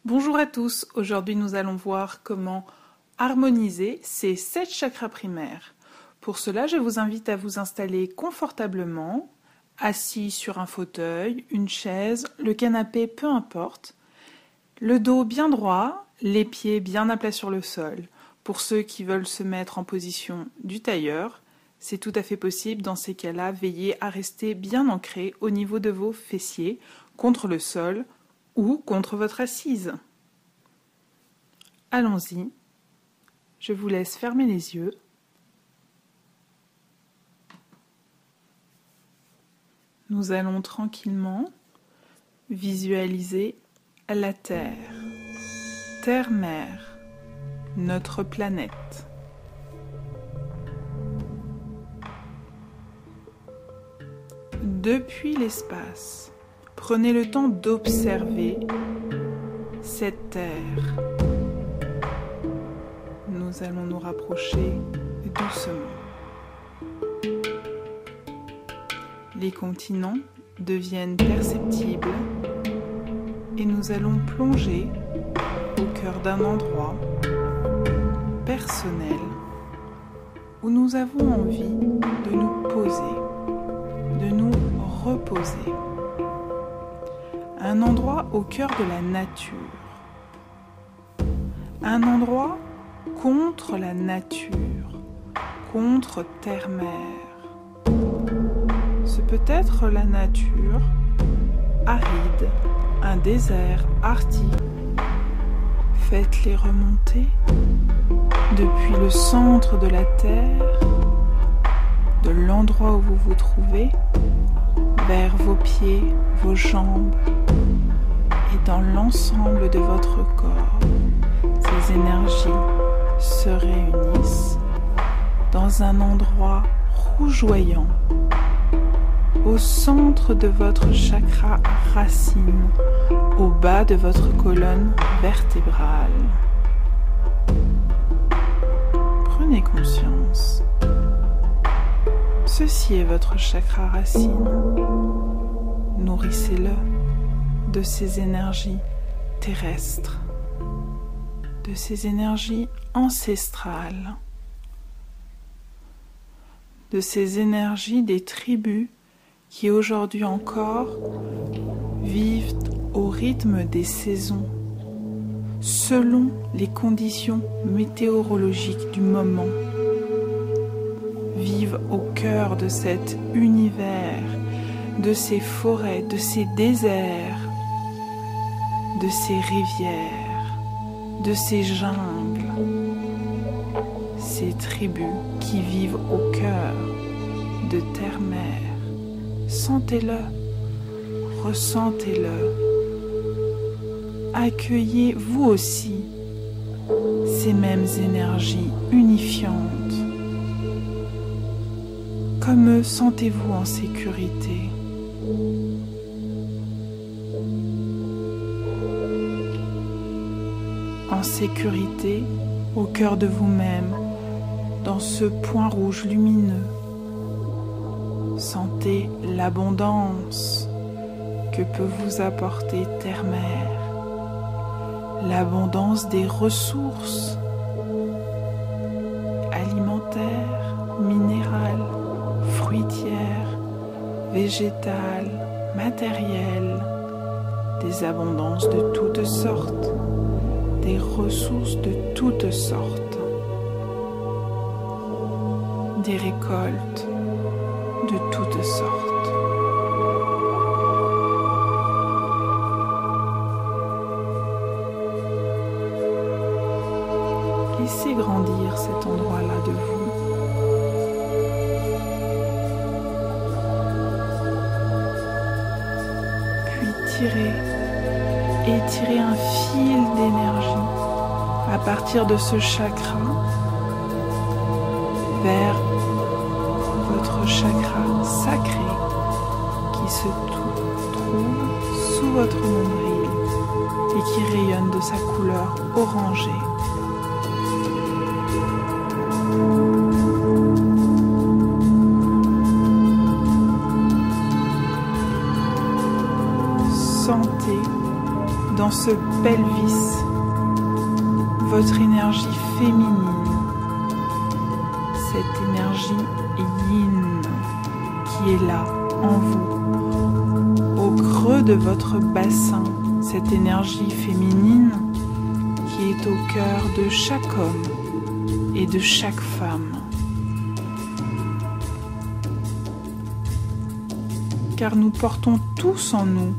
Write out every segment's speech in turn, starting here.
Bonjour à tous, aujourd'hui nous allons voir comment harmoniser ces 7 chakras primaires. Pour cela, je vous invite à vous installer confortablement, assis sur un fauteuil, une chaise, le canapé, peu importe. Le dos bien droit, les pieds bien à plat sur le sol. Pour ceux qui veulent se mettre en position du tailleur, c'est tout à fait possible. Dans ces cas-là, veillez à rester bien ancré au niveau de vos fessiers, contre le sol ou contre votre assise. Allons-y. Je vous laisse fermer les yeux. Nous allons tranquillement visualiser la Terre, Terre-Mère, notre planète. Depuis l'espace, prenez le temps d'observer cette Terre. Nous allons nous rapprocher doucement. Les continents deviennent perceptibles et nous allons plonger au cœur d'un endroit personnel où nous avons envie de nous poser, de nous reposer. Un endroit au cœur de la nature. Un endroit contre la nature, contre Terre-Mère. Ce peut être la nature aride, un désert arctique. Faites-les remonter depuis le centre de la Terre, de l'endroit où vous vous trouvez, vers vos pieds, vos jambes et dans l'ensemble de votre corps. Ces énergies se réunissent dans un endroit rougeoyant au centre de votre chakra racine, au bas de votre colonne vertébrale. Prenez conscience. Ceci est votre chakra racine. Nourrissez-le de ces énergies terrestres, de ces énergies ancestrales, de ces énergies des tribus qui aujourd'hui encore vivent au rythme des saisons, selon les conditions météorologiques du moment, vivent au cœur de cet univers, de ces forêts, de ces déserts, de ces rivières, de ces jungles, ces tribus qui vivent au cœur de Terre-Mère. Sentez-le, ressentez-le, accueillez vous aussi ces mêmes énergies unifiantes. Comme eux, sentez-vous en sécurité. En sécurité au cœur de vous-même, dans ce point rouge lumineux. Sentez l'abondance que peut vous apporter Terre-Mère, l'abondance des ressources alimentaires, minérales, fruitières, végétales, matérielles, des abondances de toutes sortes, des ressources de toutes sortes, des récoltes de toutes sortes. Laissez grandir cet endroit-là de vous. Puis étirez un fil d'énergie à partir de ce chakra vers votre chakra sacré qui se trouve sous votre nombril et qui rayonne de sa couleur orangée. Sentez dans ce pelvis, votre énergie féminine, cette énergie yin qui est là en vous, au creux de votre bassin, cette énergie féminine qui est au cœur de chaque homme et de chaque femme. Car nous portons tous en nous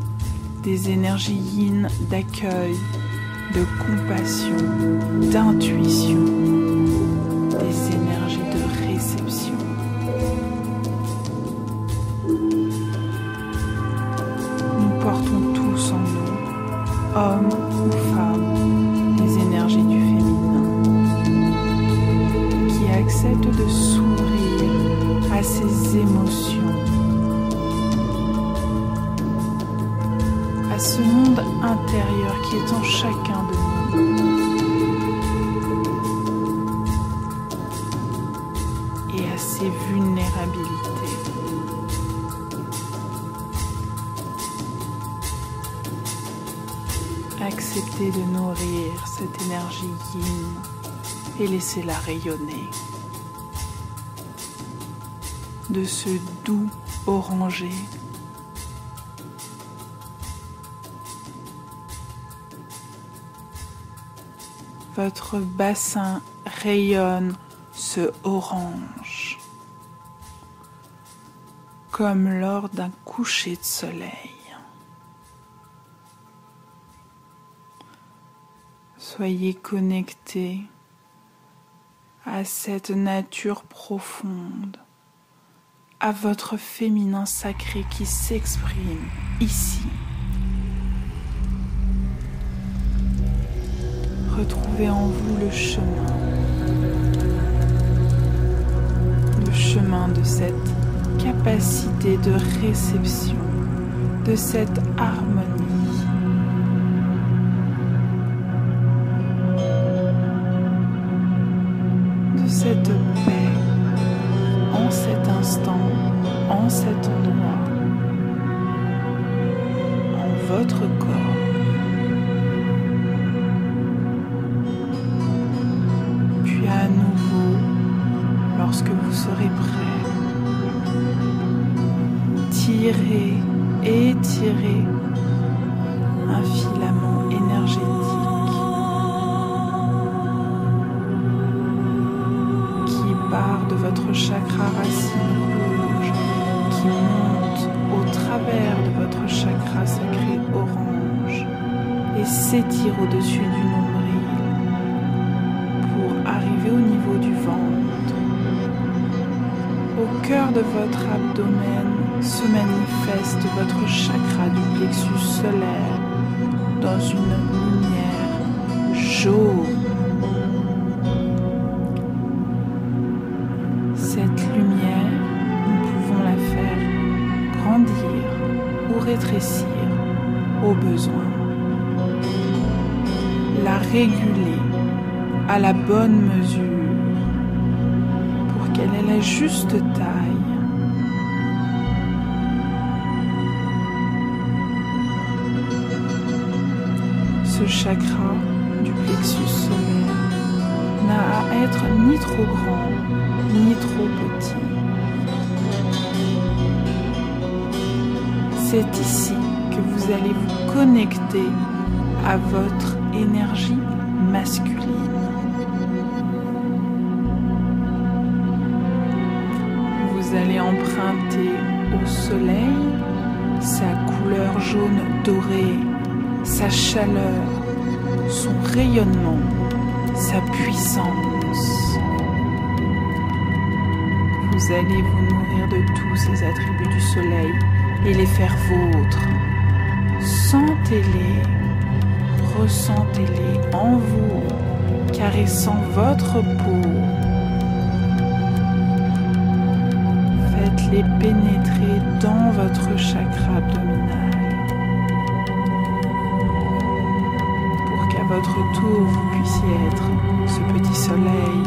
des énergies yin d'accueil, de compassion, d'intuition, des énergies de réception. Nous portons tous en nous, hommes ou femmes, des énergies du féminin qui acceptent de s'ouvrir à ces émotions, à ce monde intérieur qui est en chacun de nous et à ses vulnérabilités. Acceptez de nourrir cette énergie yin et laissez-la rayonner de ce doux orangé. Votre bassin rayonne ce orange, comme lors d'un coucher de soleil. Soyez connectés à cette nature profonde, à votre féminin sacré qui s'exprime ici. Retrouvez en vous le chemin de cette capacité de réception, de cette harmonie. De cette paix en cet instant, en cet endroit, en votre corps. À nouveau, lorsque vous serez prêt, tirez et étirez un filament énergétique qui part de votre chakra racine rouge, qui monte au travers de votre chakra sacré orange et s'étire au-dessus du nombril, arriver au niveau du ventre. Au cœur de votre abdomen se manifeste votre chakra du plexus solaire dans une lumière jaune. Cette lumière, nous pouvons la faire grandir ou rétrécir au besoin. La réguler à la bonne mesure pour qu'elle ait la juste taille. Ce chakra du plexus solaire n'a à être ni trop grand ni trop petit. C'est ici que vous allez vous connecter à votre énergie masculine. Vous allez emprunter au soleil sa couleur jaune dorée, sa chaleur, son rayonnement, sa puissance. Vous allez vous nourrir de tous ces attributs du soleil et les faire vôtres. Sentez-les, ressentez-les en vous, caressant votre peau. Faites-les pénétrer dans votre chakra abdominal pour qu'à votre tour vous puissiez être ce petit soleil,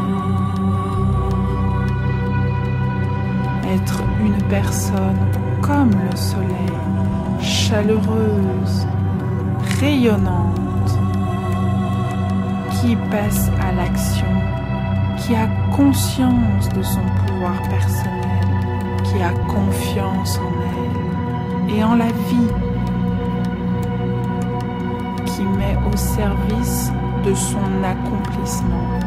être une personne comme le soleil, chaleureuse, rayonnante, qui passe à l'action, qui a conscience de son pouvoir personnel, qui a confiance en elle et en la vie, qui met au service de son accomplissement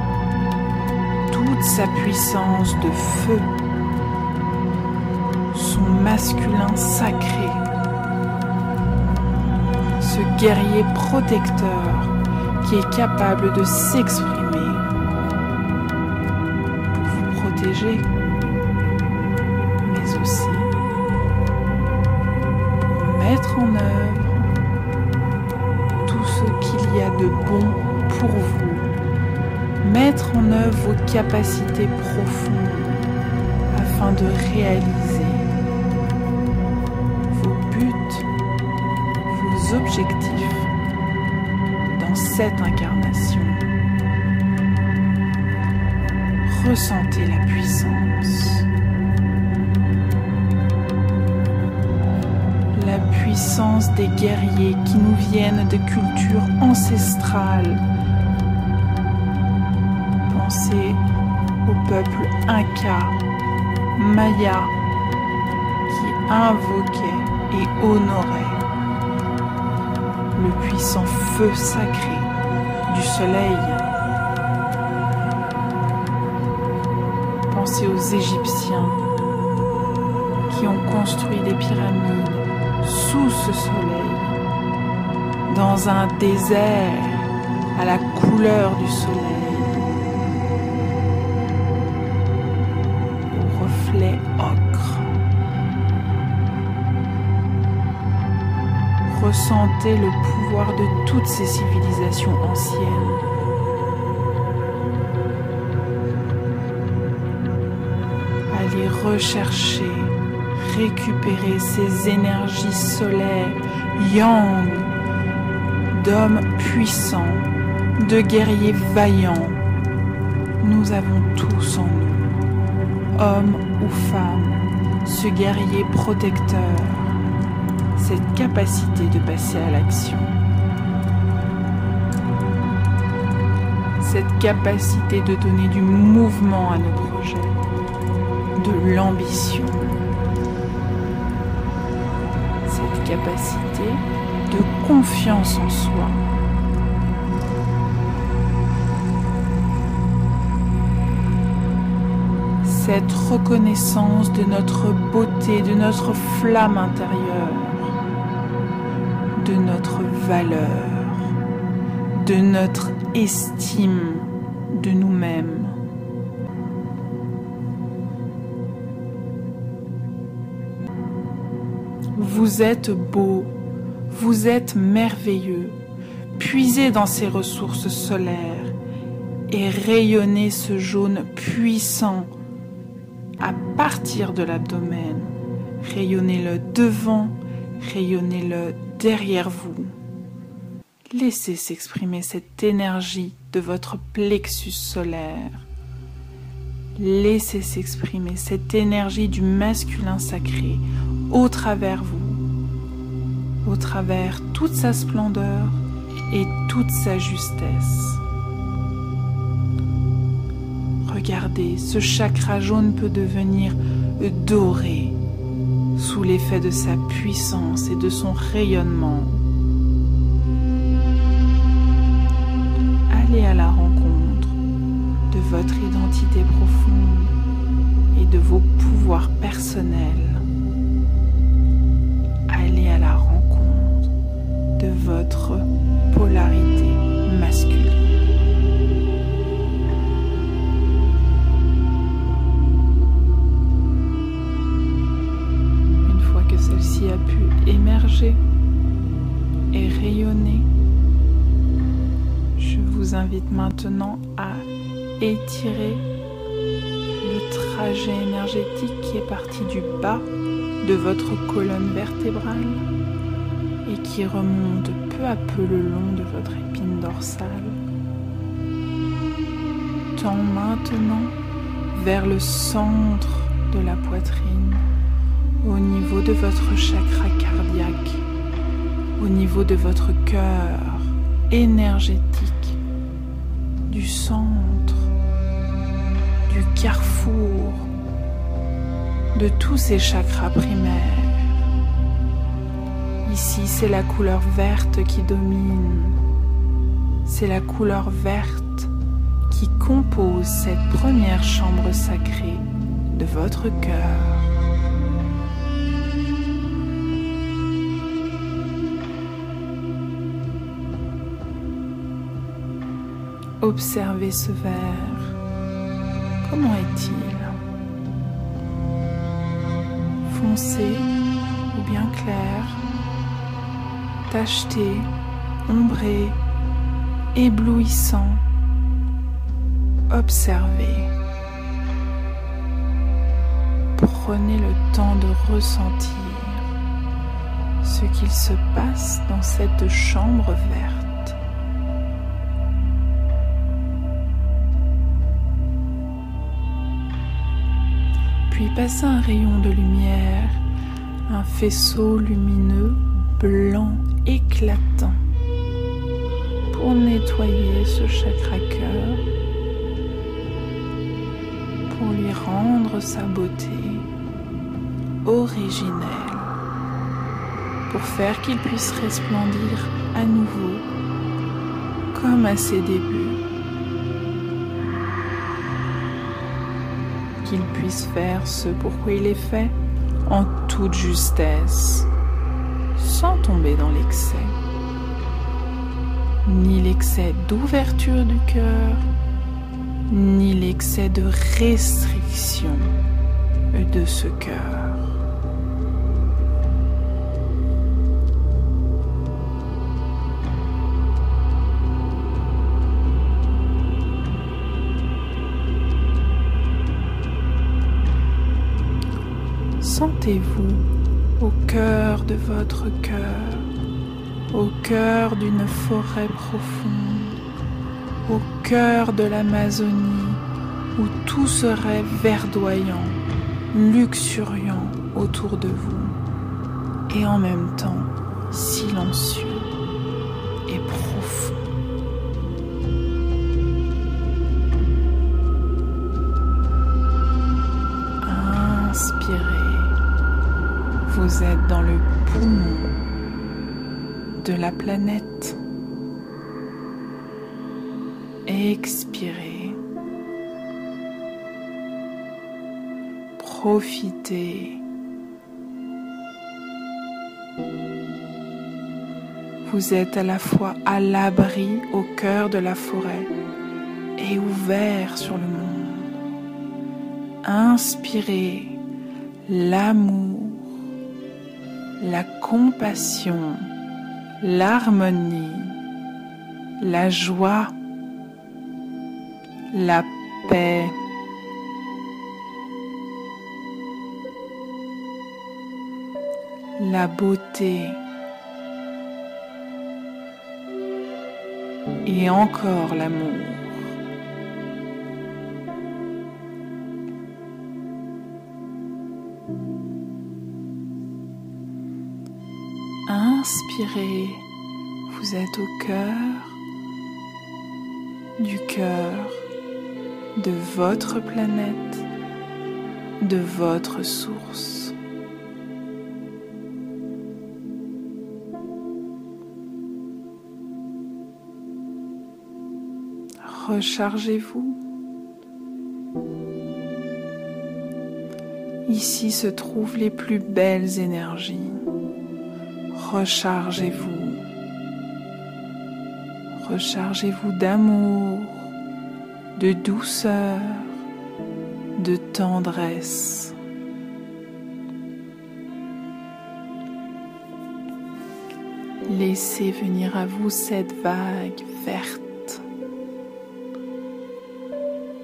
toute sa puissance de feu, son masculin sacré, ce guerrier protecteur qui est capable de s'exprimer pour vous protéger, mais aussi pour mettre en œuvre tout ce qu'il y a de bon pour vous, mettre en œuvre vos capacités profondes afin de réaliser vos buts, vos objectifs dans cette incarnation. Ressentez la puissance. La puissance des guerriers qui nous viennent de cultures ancestrales. Pensez au peuple Inca, Maya, qui invoquait et honorait le puissant feu sacré du soleil. Pensez aux Égyptiens qui ont construit des pyramides sous ce soleil, dans un désert à la couleur du soleil, au reflet ocre. Ressentez le pouvoir de toutes ces civilisations anciennes. Allez rechercher, récupérer ces énergies solaires, yang, d'hommes puissants, de guerriers vaillants. Nous avons tous en nous, hommes ou femmes, ce guerrier protecteur, cette capacité de passer à l'action, cette capacité de donner du mouvement à nos projets, de l'ambition, cette capacité de confiance en soi. Cette reconnaissance de notre beauté, de notre flamme intérieure, de notre valeur, de notre estime de nous-mêmes. Vous êtes beau, vous êtes merveilleux. Puisez dans ces ressources solaires et rayonnez ce jaune puissant à partir de l'abdomen. Rayonnez-le devant, rayonnez-le derrière vous. Laissez s'exprimer cette énergie de votre plexus solaire. Laissez s'exprimer cette énergie du masculin sacré au travers vous, au travers toute sa splendeur et toute sa justesse. Regardez, ce chakra jaune peut devenir doré sous l'effet de sa puissance et de son rayonnement. Allez à la rencontre de votre identité profonde et de vos pouvoirs personnels. Allez à la rencontre de votre polarité masculine. Une fois que celle-ci a pu émerger et rayonner, je vous invite maintenant à étirer le trajet énergétique qui est parti du bas de votre colonne vertébrale et qui remonte peu à peu le long de votre épine dorsale, tend maintenant vers le centre de la poitrine, au niveau de votre chakra cardiaque, au niveau de votre cœur énergétique, du centre, du carrefour, de tous ces chakras primaires. Ici, c'est la couleur verte qui domine. C'est la couleur verte qui compose cette première chambre sacrée de votre cœur. Observez ce verre. Comment est-il? Foncé ou bien clair? Tacheté, ombré, éblouissant? Observez. Prenez le temps de ressentir ce qu'il se passe dans cette chambre verte. Puis passez un rayon de lumière, un faisceau lumineux blanc éclatant pour nettoyer ce chakra cœur, pour lui rendre sa beauté originelle, pour faire qu'il puisse resplendir à nouveau comme à ses débuts, qu'il puisse faire ce pourquoi il est fait en toute justesse, sans tomber dans l'excès, ni l'excès d'ouverture du cœur, ni l'excès de restriction de ce cœur. Sentez-vous au cœur de votre cœur, au cœur d'une forêt profonde, au cœur de l'Amazonie, où tout serait verdoyant, luxuriant autour de vous, et en même temps silencieux et profond. Inspirez. Vous êtes dans le poumon de la planète. Expirez. Profitez. Vous êtes à la fois à l'abri au cœur de la forêt et ouvert sur le monde. Inspirez l'amour, la compassion, l'harmonie, la joie, la paix. La beauté et encore l'amour. Inspirez, vous êtes au cœur de votre planète, de votre source. Rechargez-vous. Ici se trouvent les plus belles énergies. Rechargez-vous. Rechargez-vous d'amour, de douceur, de tendresse. Laissez venir à vous cette vague verte.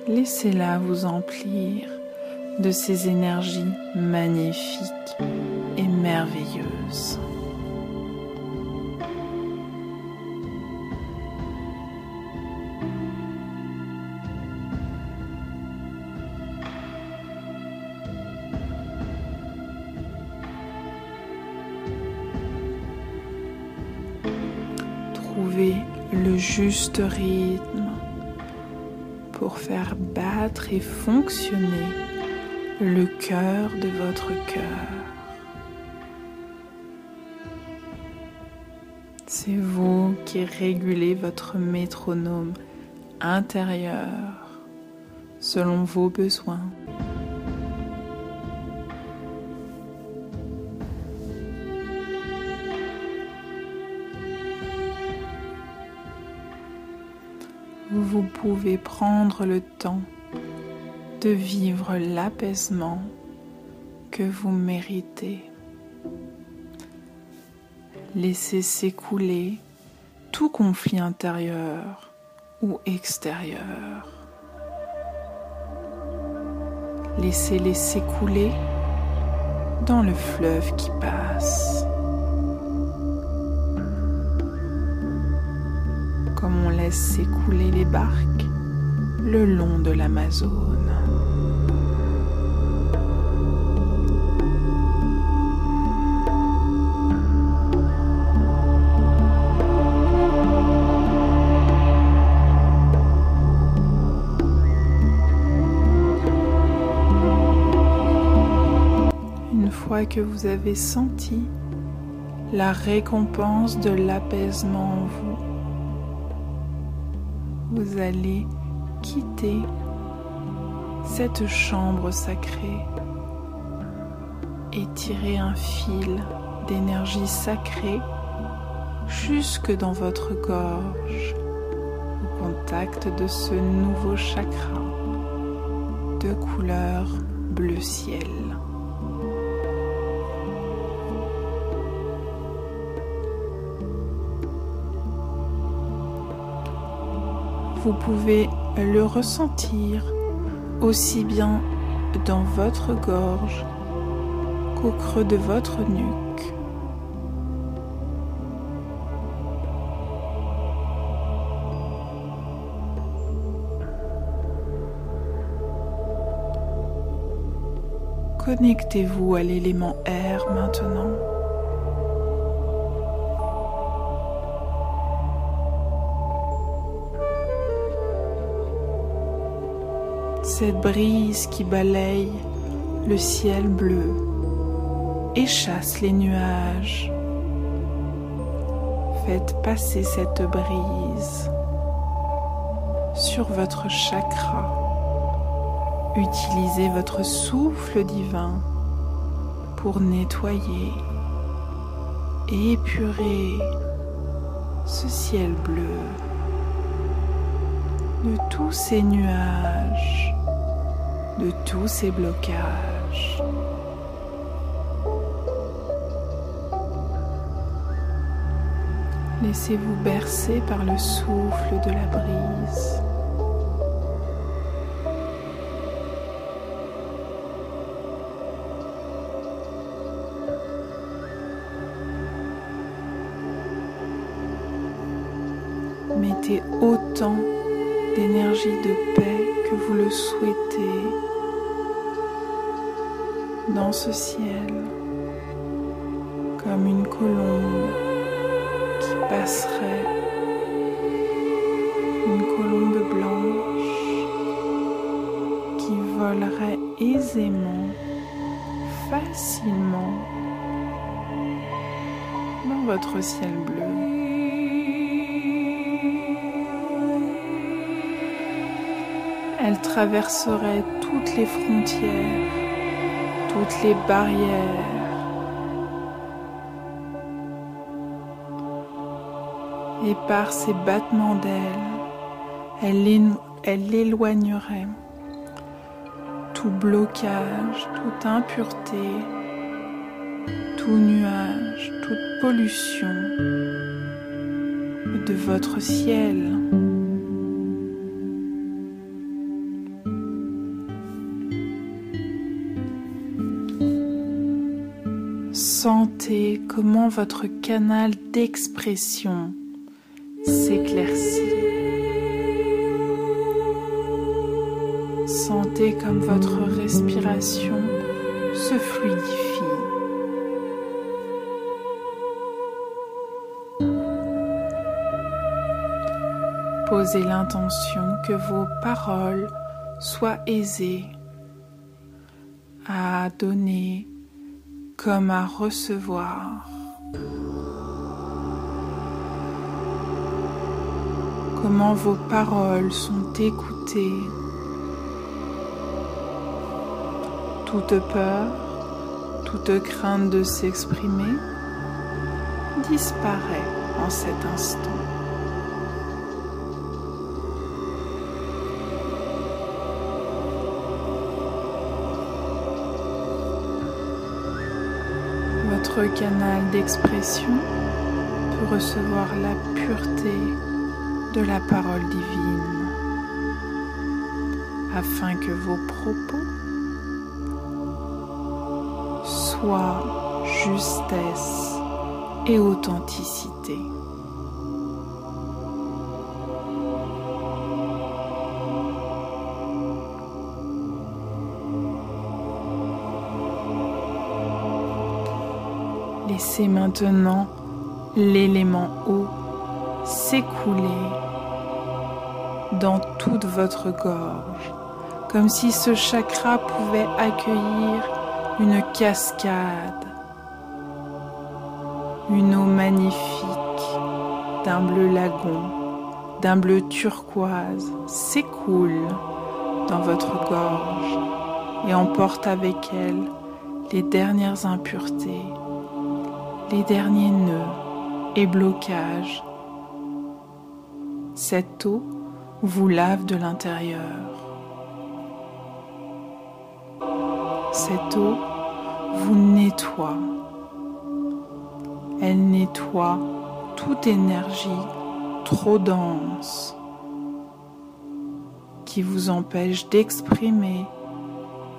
Laissez-la vous emplir de ces énergies magnifiques et merveilleuses. Trouvez le juste rythme pour faire battre et fonctionner le cœur de votre cœur. C'est vous qui régulez votre métronome intérieur selon vos besoins. Vous pouvez prendre le temps de vivre l'apaisement que vous méritez. Laissez s'écouler tout conflit intérieur ou extérieur. Laissez-les s'écouler dans le fleuve qui passe. Comme on laisse s'écouler les barques le long de l'Amazone. Une fois que vous avez senti la récompense de l'apaisement en vous, vous allez quitter cette chambre sacrée et tirer un fil d'énergie sacrée jusque dans votre gorge, au contact de ce nouveau chakra de couleur bleu ciel. Vous pouvez le ressentir aussi bien dans votre gorge qu'au creux de votre nuque. Connectez-vous à l'élément air maintenant. Cette brise qui balaye le ciel bleu et chasse les nuages. Faites passer cette brise sur votre chakra. Utilisez votre souffle divin pour nettoyer et épurer ce ciel bleu de tous ces nuages, de tous ces blocages. Laissez-vous bercer par le souffle de la brise. Mettez autant d'énergie de paix que vous le souhaitez dans ce ciel, comme une colombe qui passerait, une colombe blanche qui volerait aisément, facilement dans votre ciel bleu. Elle traverserait toutes les frontières, toutes les barrières. Et par ses battements d'ailes, elle éloignerait tout blocage, toute impureté, tout nuage, toute pollution de votre ciel. Sentez comment votre canal d'expression s'éclaircit. Sentez comme votre respiration se fluidifie. Posez l'intention que vos paroles soient aisées à donner comme à recevoir. Comment vos paroles sont écoutées. Toute peur, toute crainte de s'exprimer disparaît en cet instant. Votre canal d'expression peut recevoir la pureté de la parole divine afin que vos propos soient justesse et authenticité. Laissez maintenant l'élément eau s'écouler dans toute votre gorge, comme si ce chakra pouvait accueillir une cascade, une eau magnifique d'un bleu lagon, d'un bleu turquoise s'écoule dans votre gorge et emporte avec elle les dernières impuretés, les derniers nœuds et blocages. Cette eau vous lave de l'intérieur. Cette eau vous nettoie. Elle nettoie toute énergie trop dense qui vous empêche d'exprimer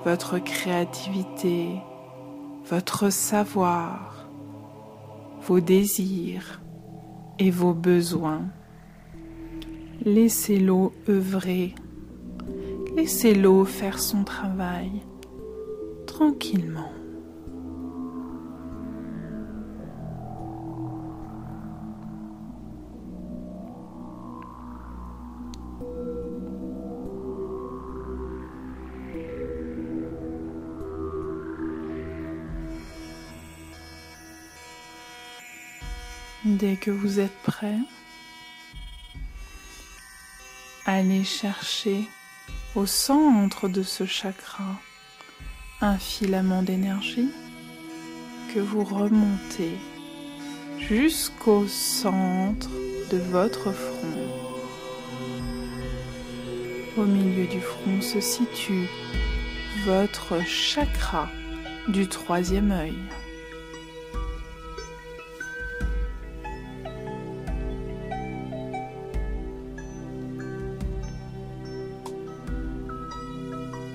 votre créativité, votre savoir, vos désirs et vos besoins. Laissez l'eau œuvrer, laissez l'eau faire son travail tranquillement. Dès que vous êtes prêt, allez chercher au centre de ce chakra un filament d'énergie que vous remontez jusqu'au centre de votre front. Au milieu du front se situe votre chakra du troisième œil.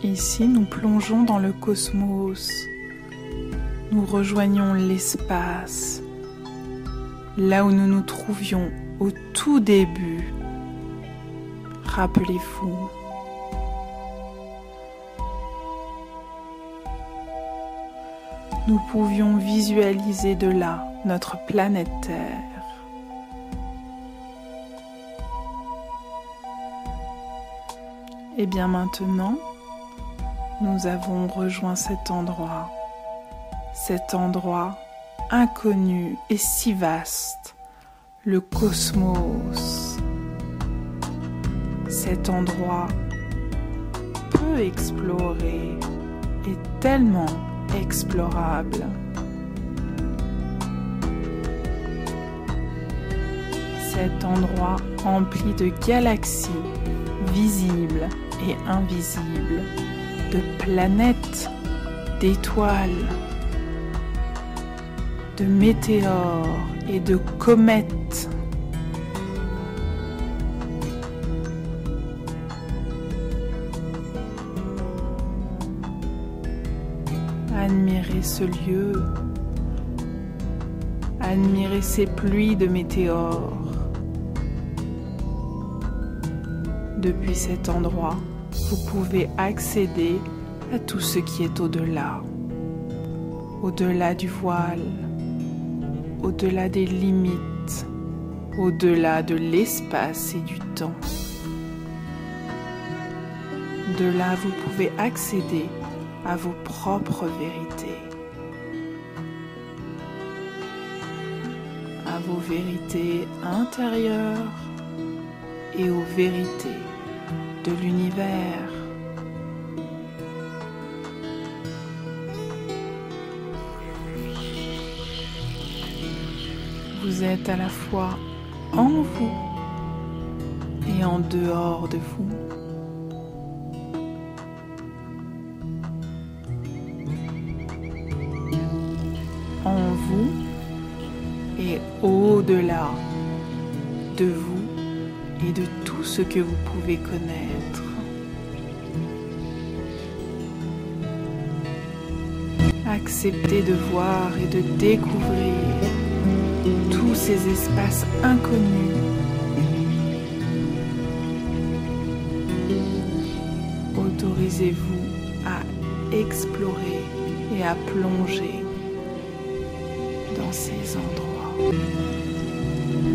Ici, nous plongeons dans le cosmos. Nous rejoignons l'espace, là où nous nous trouvions au tout début. Rappelez-vous. Nous pouvions visualiser de là notre planète Terre. Et bien maintenant, nous avons rejoint cet endroit inconnu et si vaste, le cosmos. Cet endroit peu exploré et tellement explorable. Cet endroit empli de galaxies visibles et invisibles, de planètes, d'étoiles, de météores et de comètes. Admirez ce lieu, admirez ces pluies de météores. Depuis cet endroit, vous pouvez accéder à tout ce qui est au-delà, au-delà du voile, au-delà des limites, au-delà de l'espace et du temps. De là, vous pouvez accéder à vos propres vérités, à vos vérités intérieures et aux vérités de l'univers. Vous êtes à la fois en vous et en dehors de vous. En vous et au-delà de vous et de tout ce que vous pouvez connaître. Acceptez de voir et de découvrir tous ces espaces inconnus. Autorisez-vous à explorer et à plonger dans ces endroits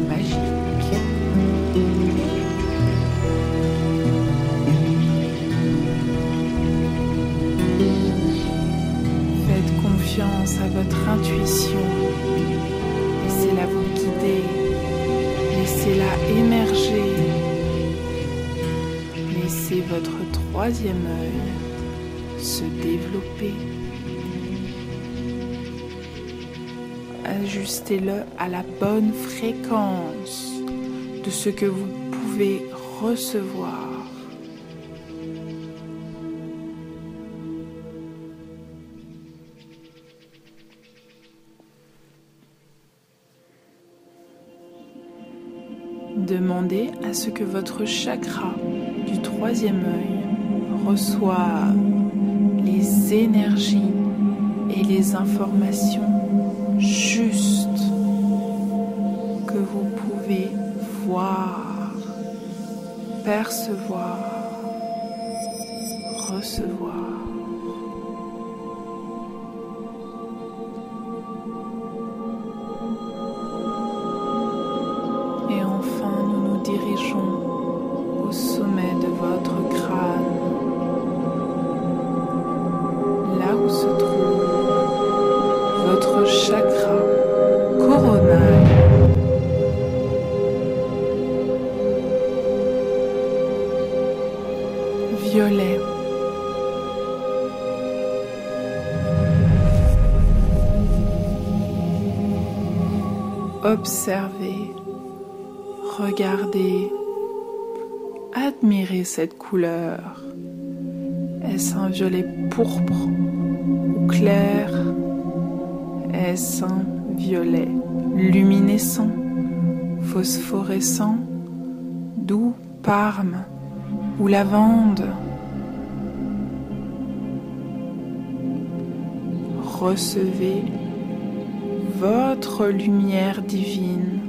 magiques. Faites confiance à votre intuition. Laissez-la vous guider. Laissez-la émerger. Laissez votre troisième œil se développer. Ajustez-le à la bonne fréquence de ce que vous pouvez recevoir. Demandez à ce que votre chakra du troisième œil reçoive les énergies et les informations justes que vous pouvez voir, percevoir, recevoir. Et enfin, nous nous dirigeons au sommet de votre crâne, là où se trouve votre chakra coronal. Violet. Observez, regardez, admirez cette couleur. Est-ce un violet pourpre ou clair? Est-ce un violet luminescent, phosphorescent, doux, parme ou lavande? Recevez votre lumière divine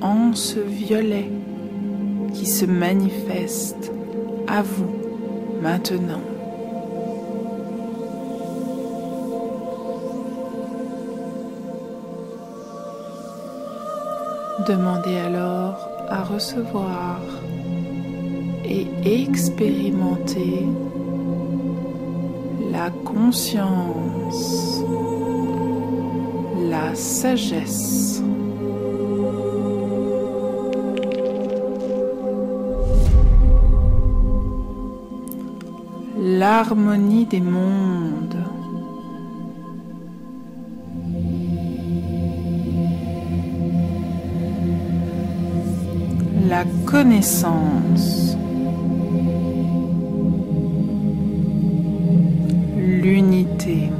en ce violet qui se manifeste à vous maintenant. Demandez alors à recevoir et expérimenter la conscience, la sagesse, l'harmonie des mondes, la connaissance, l'unité.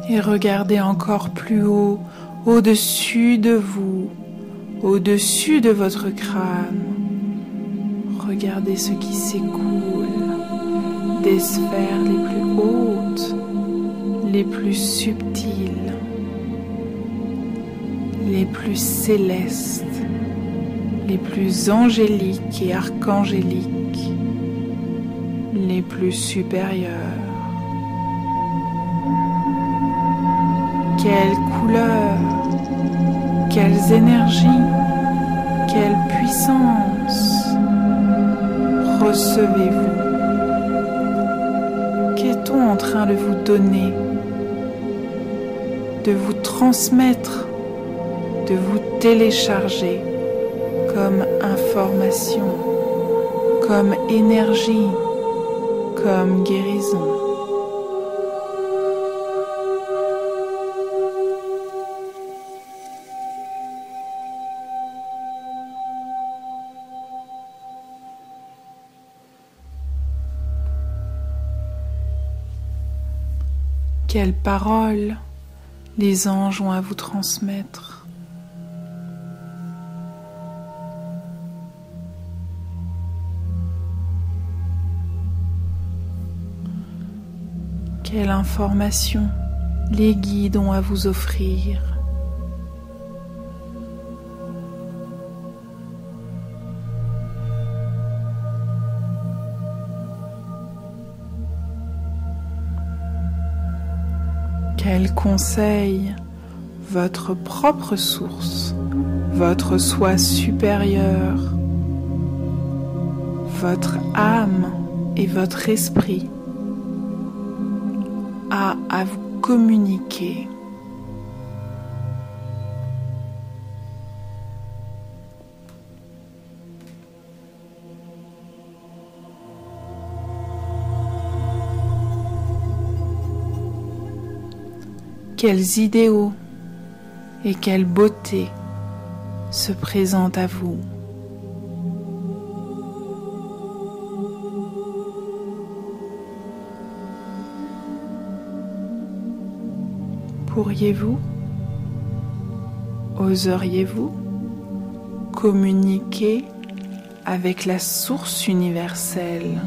Et regardez encore plus haut, au-dessus de vous, au-dessus de votre crâne. Regardez ce qui s'écoule des sphères les plus hautes, les plus subtiles, les plus célestes. les plus angéliques et archangéliques, les plus supérieurs. Quelles couleurs, quelles énergies, quelle puissance recevez-vous? Qu'est-on en train de vous donner, de vous transmettre, de vous télécharger comme information, comme énergie, comme guérison? Quelles paroles les anges ont à vous transmettre? Quelle information les guides ont à vous offrir? Quel conseil votre propre source, votre soi supérieur, votre âme et votre esprit a à vous communiquer? Quels idéaux et quelle beauté se présentent à vous? Pourriez-vous, oseriez-vous communiquer avec la source universelle,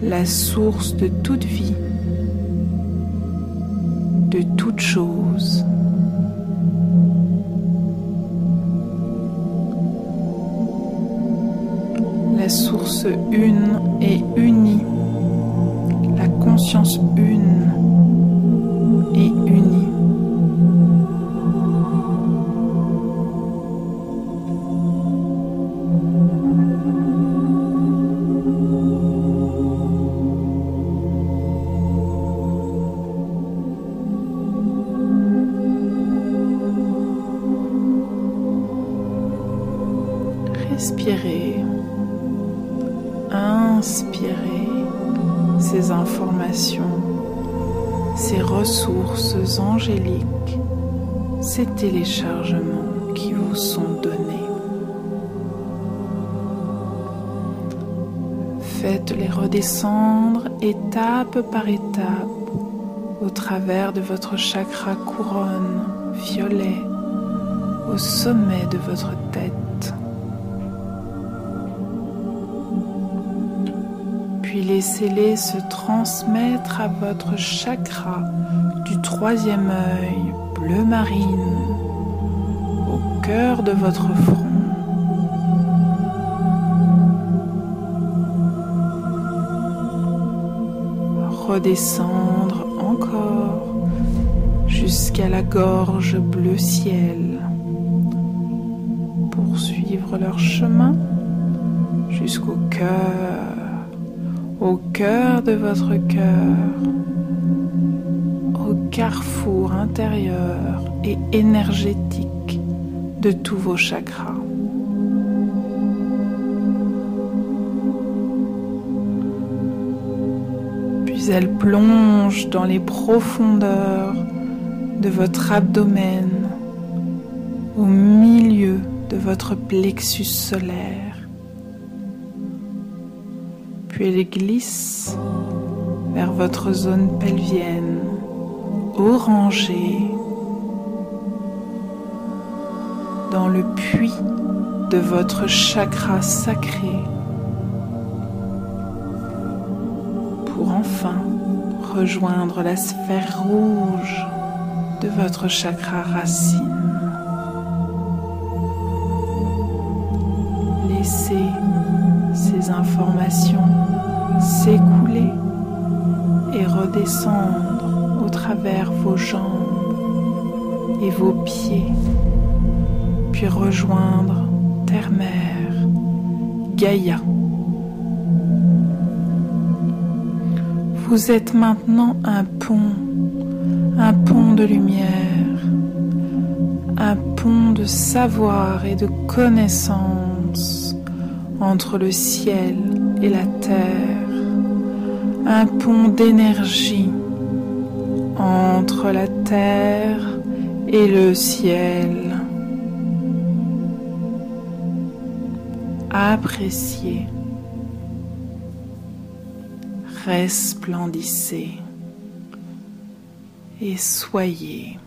la source de toute vie, de toute chose? La source une et unie, la conscience une et unie. Respirez, inspirez ces informations, ces ressources angéliques, ces téléchargements qui vous sont donnés. Faites-les redescendre étape par étape au travers de votre chakra couronne violet au sommet de votre tête. Puis laissez-les se transmettre à votre chakra du 3e œil bleu marine au cœur de votre front. Redescendre encore jusqu'à la gorge bleu ciel. Poursuivre leur chemin jusqu'au cœur, au cœur de votre cœur, au carrefour intérieur et énergétique de tous vos chakras. Puis elle plonge dans les profondeurs de votre abdomen, au milieu de votre plexus solaire. Puis elle glisse vers votre zone pelvienne, orangée, dans le puits de votre chakra sacré, pour enfin rejoindre la sphère rouge de votre chakra racine. laisser ces informations s'écouler et redescendre au travers vos jambes et vos pieds, puis rejoindre Terre-Mère, Gaïa. Vous êtes maintenant un pont de lumière, un pont de savoir et de connaissance entre le ciel et la terre, un pont d'énergie entre la terre et le ciel. Appréciez, resplendissez et soyez.